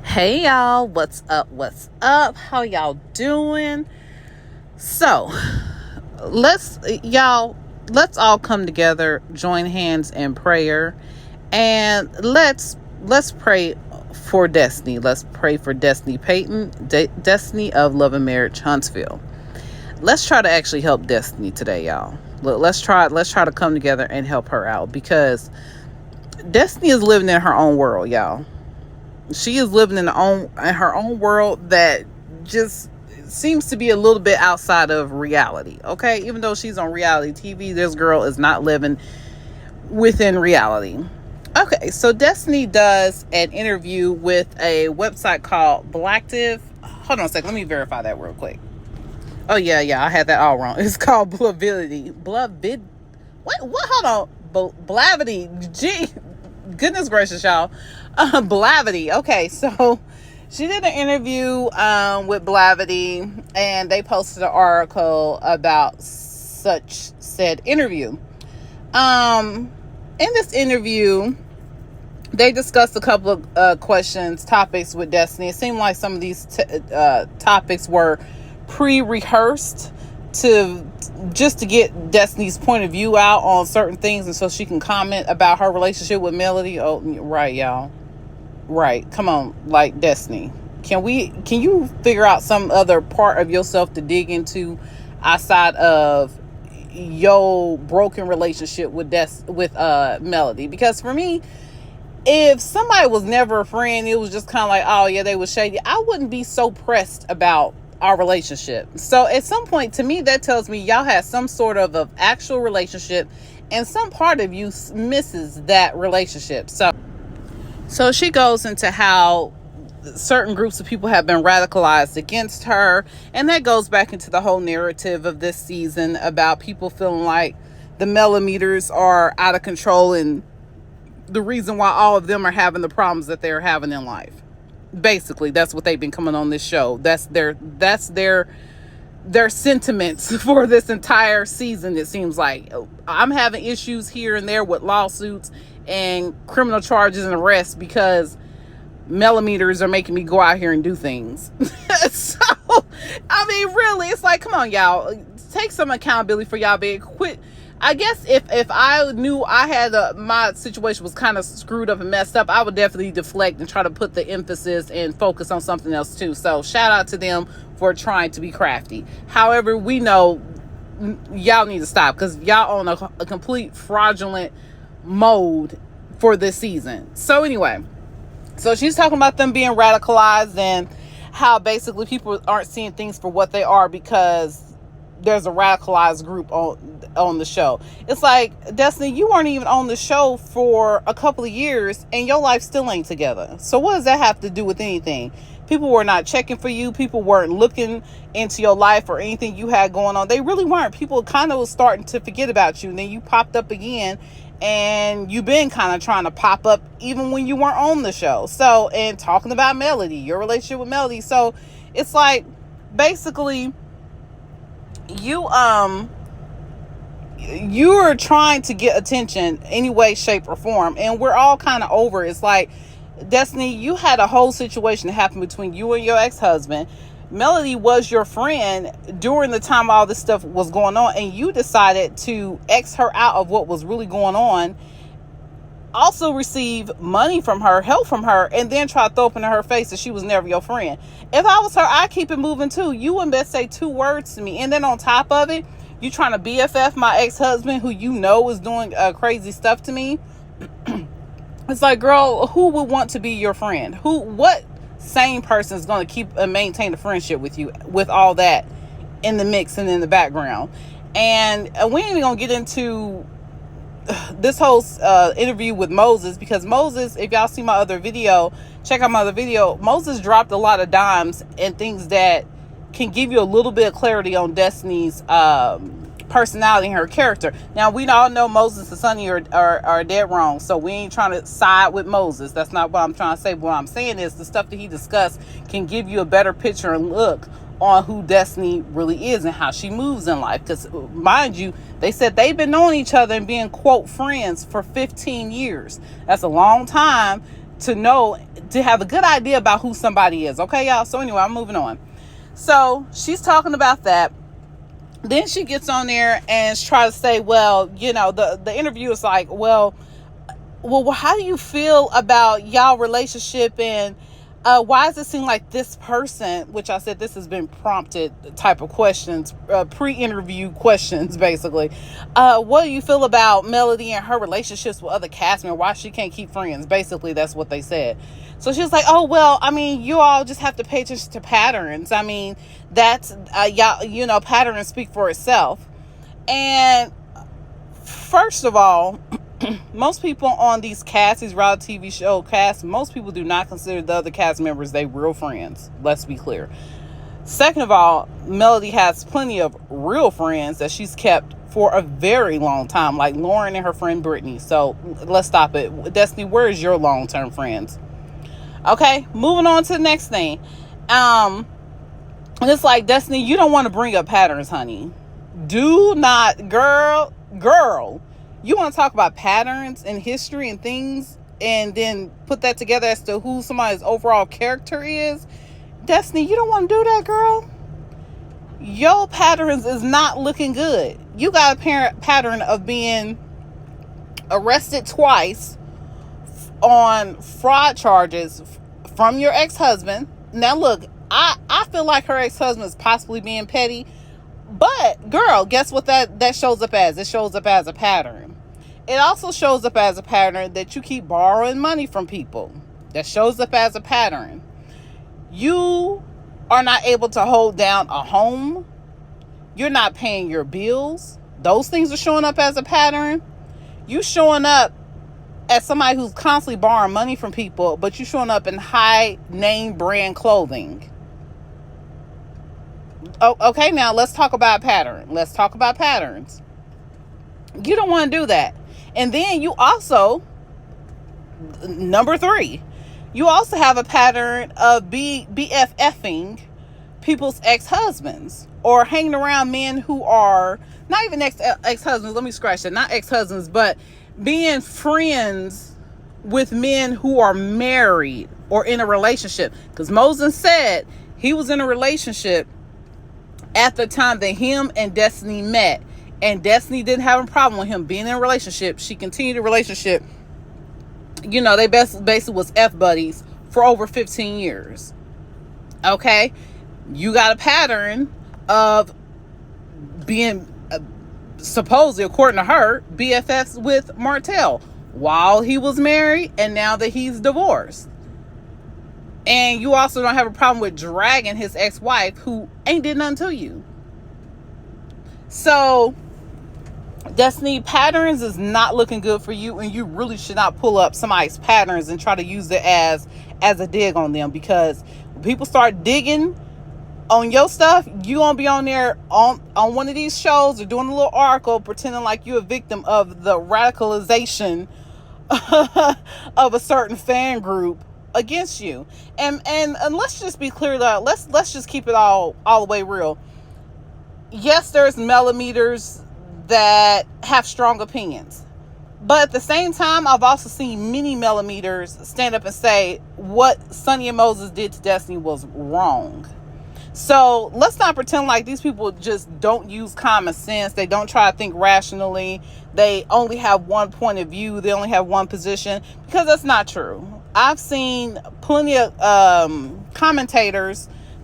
Hey y'all, what's up? What's up? How y'all doing? So, let's y'all let's all come together, join hands in prayer, and let's pray for Destiny. Let's pray for Destiny Payton, Destiny of Love and Marriage Huntsville. Let's try to actually help Destiny today, y'all. Let's try to come together and help her out because Destiny is living in her own world, y'all. She is living in her own world that just seems to be a little bit outside of reality. Okay, even though she's on reality TV, this girl is not living within reality. Okay, so Destiny does an interview with a website called Blacktive. Hold on a second, let me verify that real quick. Oh yeah, I had that all wrong. It's called Blavidity. What? Hold on. Blavity. Gee, goodness gracious, y'all. Blavity. Okay, so she did an interview with Blavity, and they posted an article about such said interview. In this interview, they discussed a couple of topics with Destiny. It seemed like some of these topics were pre-rehearsed to get Destiny's point of view out on certain things, and so she can comment about her relationship with Melody. Oh, right, y'all. Right. Come on, like Destiny. Can you figure out some other part of yourself to dig into outside of your broken relationship with Melody? Because for me, if somebody was never a friend, it was just kind of like, oh yeah, they were shady, I wouldn't be so pressed about our relationship. So at some point, to me, that tells me y'all had some sort of actual relationship, and some part of you misses that relationship. So she goes into how certain groups of people have been radicalized against her, and that goes back into the whole narrative of this season about people feeling like the millimeters are out of control and the reason why all of them are having the problems that they're having in life. Basically, that's what they've been coming on this show. That's their sentiments for this entire season. It seems like I'm having issues here and there with lawsuits and criminal charges and arrests because millimeters are making me go out here and do things. So, I mean, really, it's like, come on, y'all, take some accountability for y'all being quit. I guess if I knew I had my situation was kind of screwed up and messed up, I would definitely deflect and try to put the emphasis and focus on something else too. So shout out to them for trying to be crafty. However, we know y'all need to stop because y'all on a complete fraudulent mode for this season. So anyway, so she's talking about them being radicalized and how basically people aren't seeing things for what they are because there's a radicalized group on the show. It's like, Destiny, you weren't even on the show for a couple of years and your life still ain't together. So what does that have to do with anything? People were not checking for you. People weren't looking into your life or anything you had going on. They really weren't. People kind of was starting to forget about you. And then you popped up again, and you've been kind of trying to pop up even when you weren't on the show. So, and talking about Melody, your relationship with Melody. So it's like, basically, you're trying to get attention any way, shape, or form, and we're all kind of over. It's like, Destiny, you had a whole situation that happened between you and your ex-husband. Melody was your friend during the time all this stuff was going on, and you decided to X her out of what was really going on, also receive money from her, help from her, and then try to throw up in her face that she was never your friend. If I was her, I'd keep it moving too. You wouldn't best say two words to me, and then on top of it, you trying to BFF my ex-husband who you know is doing crazy stuff to me. It's like, girl, who would want to be your friend? What sane person is going to keep and maintain a friendship with you with all that in the mix and in the background? And we ain't even going to get into this whole interview with Moses, because Moses, if y'all see my other video, check out my other video. Moses dropped a lot of dimes and things that can give you a little bit of clarity on Destiny's personality and her character. Now, we all know Moses and Sonny are dead wrong, so we ain't trying to side with Moses. That's not what I'm trying to say. What I'm saying is the stuff that he discussed can give you a better picture and look on who Destiny really is and how she moves in life. Because mind you, they said they've been knowing each other and being, quote, friends for 15 years. That's a long time to have a good idea about who somebody is. Okay, y'all? So anyway, I'm moving on. So she's talking about that. Then she gets on there and tries to say, well, the interview is like, well, how do you feel about y'all relationship, and why does it seem like this person, which I said this has been prompted type of questions, pre-interview questions, basically. What do you feel about Melody and her relationships with other cast members? Why she can't keep friends? Basically, that's what they said. So she was like, oh, well, I mean, you all just have to pay attention to patterns. I mean, that's, y'all, patterns speak for itself. And first of all, most people on these casts, these reality TV show casts, most people do not consider the other cast members they real friends. Let's be clear. Second of all, Melody has plenty of real friends that she's kept for a very long time, like Lauren and her friend Brittany. So let's stop it. Destiny, where is your long-term friends? Okay, moving on to the next thing. And it's like, Destiny, you don't want to bring up patterns, honey. Do not, girl, you want to talk about patterns in history and things, and then put that together as to who somebody's overall character is? Destiny, you don't want to do that, girl. Your patterns is not looking good. You got a pattern of being arrested twice on fraud charges from your ex-husband. Now look, I feel like her ex-husband is possibly being petty, but girl, guess what that shows up as? It shows up as a pattern. It also shows up as a pattern that you keep borrowing money from people. That shows up as a pattern. You are not able to hold down a home. You're not paying your bills. Those things are showing up as a pattern. You showing up as somebody who's constantly borrowing money from people, but you showing up in high name brand clothing. Oh, okay, now let's talk about pattern. Let's talk about patterns. You don't want to do that. And then you also, number 3, you also have a pattern of BFFing people's ex-husbands, or hanging around men who are not even ex-husbands. Let me scratch that. Not ex-husbands, but being friends with men who are married or in a relationship. Because Moses said he was in a relationship at the time that him and Destiny met. And Destiny didn't have a problem with him being in a relationship. She continued the relationship. They basically was F buddies for over 15 years. Okay? You got a pattern of being, supposedly, according to her, BFFs with Martell while he was married and now that he's divorced. And you also don't have a problem with dragging his ex-wife who ain't did nothing to you. So, Destiny, patterns is not looking good for you, and you really should not pull up somebody's patterns and try to use it as a dig on them, because when people start digging on your stuff, you gonna be on there on one of these shows or doing a little article pretending like you're a victim of the radicalization of a certain fan group against you. And let's just be clear that let's just keep it all the way real. Yes, there's millimeters that have strong opinions, but at the same time, I've also seen many millimeters stand up and say what Sonny and Moses did to Destiny was wrong. So let's not pretend like these people just don't use common sense. They don't try to think rationally. They only have one point of view. They only have one position, because that's not true. I've seen plenty of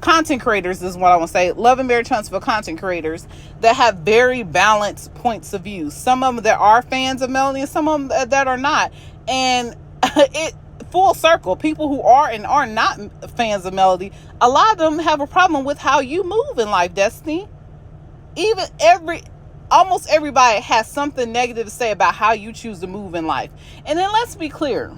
content creators is what I want to say, Love and Marriage Huntsville content creators that have very balanced points of view. Some of them that are fans of Melody and some of them that are not. And it full circle, people who are and are not fans of Melody, a lot of them have a problem with how you move in life, Destiny. Almost everybody has something negative to say about how you choose to move in life. And then let's be clear.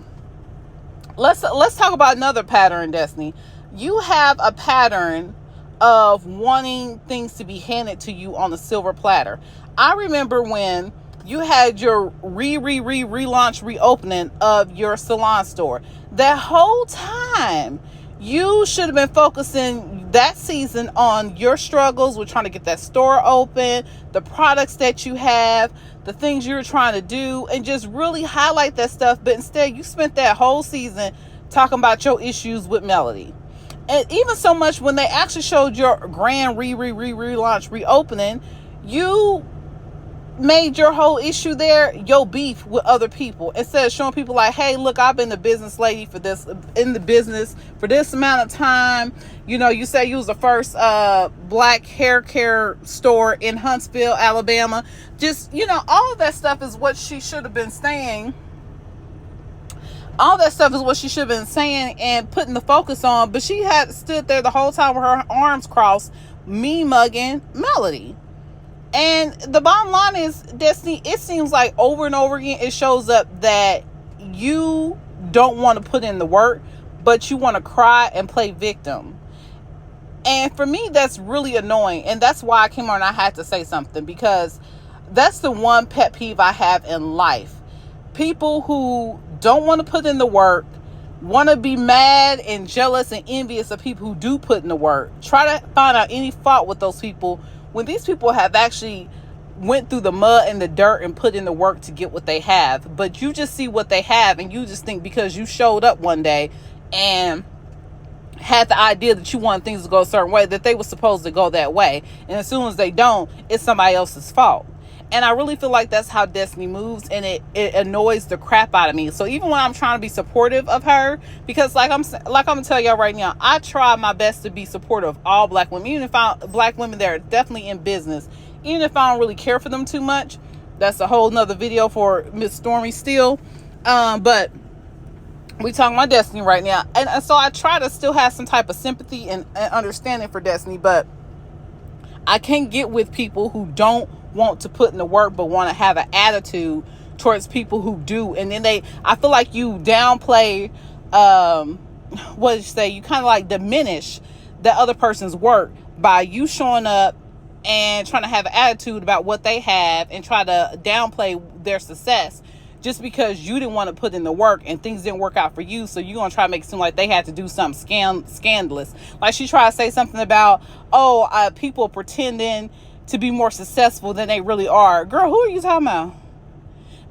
Let's talk about another pattern, Destiny. You have a pattern of wanting things to be handed to you on a silver platter. I remember when you had your relaunch, reopening of your salon store. That whole time, you should have been focusing that season on your struggles with trying to get that store open, the products that you have, the things you're trying to do, and just really highlight that stuff. But instead, you spent that whole season talking about your issues with Melody. And even so much when they actually showed your grand relaunch, reopening, you made your whole issue there your beef with other people, instead of showing people like, hey, look, I've been the business lady for this, in the business for this amount of time. You know, you say you was the first black hair care store in Huntsville, Alabama. Just, you know, all of that stuff is what she should have been saying. All that stuff is what she should have been saying and putting the focus on. But she had stood there the whole time with her arms crossed, me mugging Melody. And the bottom line is, Destiny, it seems like over and over again, it shows up that you don't want to put in the work, but you want to cry and play victim. And for me, that's really annoying. And that's why I came on and I had to say something, because that's the one pet peeve I have in life. People who don't want to put in the work, want to be mad and jealous and envious of people who do put in the work. Try to find out any fault with those people, when these people have actually went through the mud and the dirt and put in the work to get what they have. But you just see what they have, and you just think because you showed up one day and had the idea that you want things to go a certain way, that they were supposed to go that way. And as soon as they don't, it's somebody else's fault. And I really feel like that's how Destiny moves, and it annoys the crap out of me. So even when I'm trying to be supportive of her, because like I'm gonna tell y'all right now, I try my best to be supportive of all black women, even if black women that are definitely in business, even if I don't really care for them too much. That's a whole nother video for Miss Stormy Steele. But we talking about Destiny right now, and so I try to still have some type of sympathy and understanding for Destiny, but I can't get with people who don't want to put in the work but want to have an attitude towards people who do. And then I feel like you downplay, what did you say, you kind of like diminish the other person's work by you showing up and trying to have an attitude about what they have and try to downplay their success just because you didn't want to put in the work and things didn't work out for you. So you're going to try to make it seem like they had to do something scandalous. Like she tried to say something about, people pretending to be more successful than they really are. Girl, who are you talking about?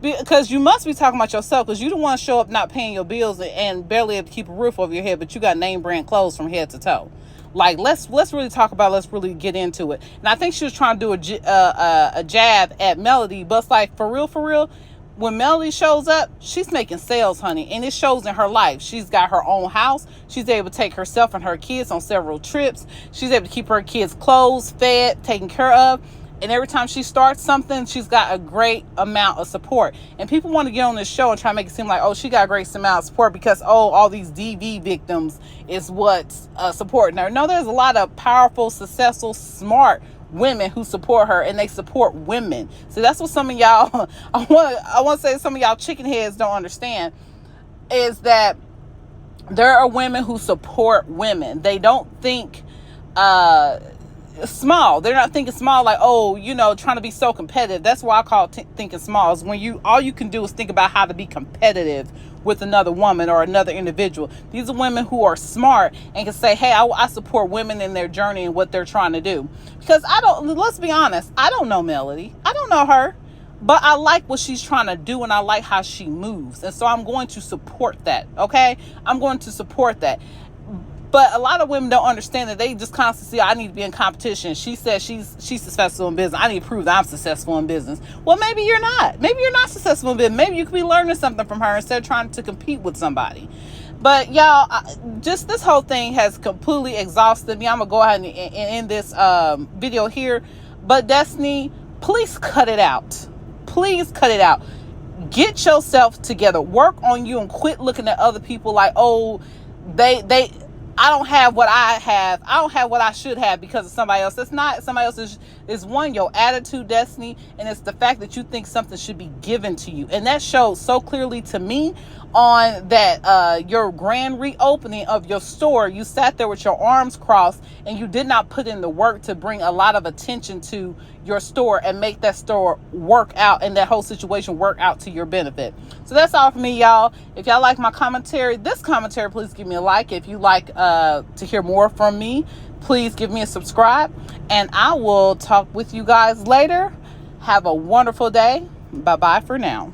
Because you must be talking about yourself, because you don't want to show up not paying your bills and barely able to keep a roof over your head, but you got name brand clothes from head to toe. Like, let's really talk about, let's really get into it. And I think she was trying to do a jab at Melody, but it's like, for real, when Melody shows up, she's making sales, honey, and it shows in her life. She's got her own house. She's able to take herself and her kids on several trips. She's able to keep her kids clothed, fed, taken care of. And every time she starts something, she's got a great amount of support. And people want to get on this show and try to make it seem like, she got a great amount of support because, all these DV victims is what's supporting her. No, there's a lot of powerful, successful, smart women who support her, and they support women. So that's what some of y'all, I want to say some of y'all chicken heads don't understand, is that there are women who support women. They don't think small. They're not thinking small like, trying to be so competitive. That's why I call thinking small, is when all you can do is think about how to be competitive with another woman or another individual. These are women who are smart and can say, hey, I support women in their journey and what they're trying to do. Because let's be honest, I don't know Melody. I don't know her, but I like what she's trying to do and I like how she moves. And so I'm going to support that. Okay. I'm going to support that. But a lot of women don't understand that. They just constantly say, I need to be in competition. She says she's successful in business. I need to prove that I'm successful in business. Well, maybe you're not. Maybe you're not successful in business. Maybe you could be learning something from her instead of trying to compete with somebody. But y'all, just this whole thing has completely exhausted me. I'm going to go ahead and end this video here. But Destiny, please cut it out. Please cut it out. Get yourself together. Work on you and quit looking at other people like, I don't have what I have. I don't have what I should have because of somebody else. It's not somebody else. Is one, your attitude, Destiny, and it's the fact that you think something should be given to you. And that shows so clearly to me on that your grand reopening of your store, you sat there with your arms crossed and you did not put in the work to bring a lot of attention to your store and make that store work out and that whole situation work out to your benefit. So that's all for me, y'all. If y'all like my commentary, please give me a like. If you like to hear more from me, please give me a subscribe, and I will talk with you guys later. Have a wonderful day. Bye-bye for now.